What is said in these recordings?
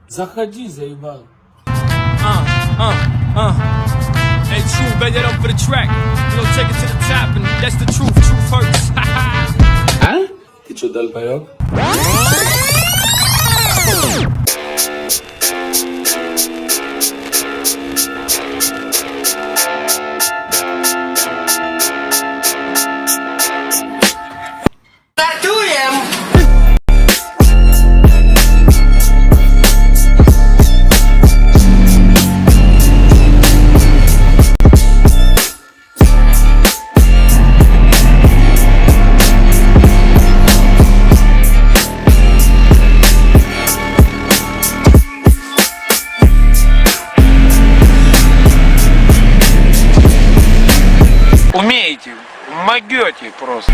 Заходи, заебал. Hey, true, bet that up for the track. You know, take it to the top, and that's the truth. Truth hurts. А? Ты чё, долбоёб? Умеете, могете просто.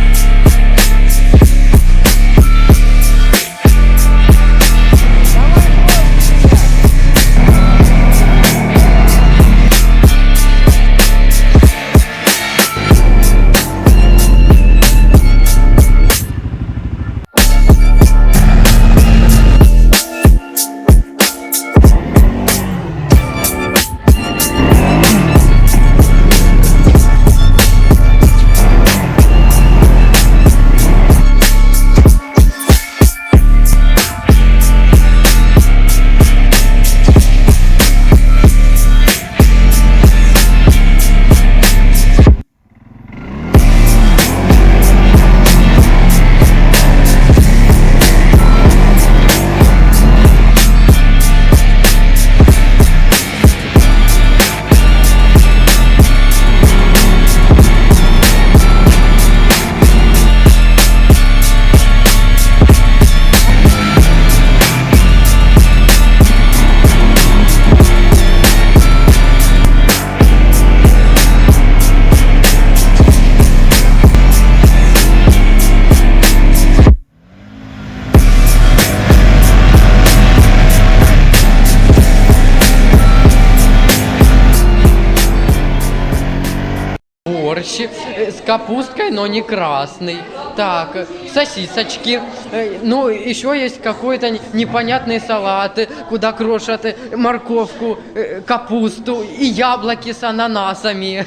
Борщ с капусткой, но не красный. Так, сосисочки. Ну, еще есть какой-то непонятный салат, куда крошат морковку, капусту и яблоки с ананасами.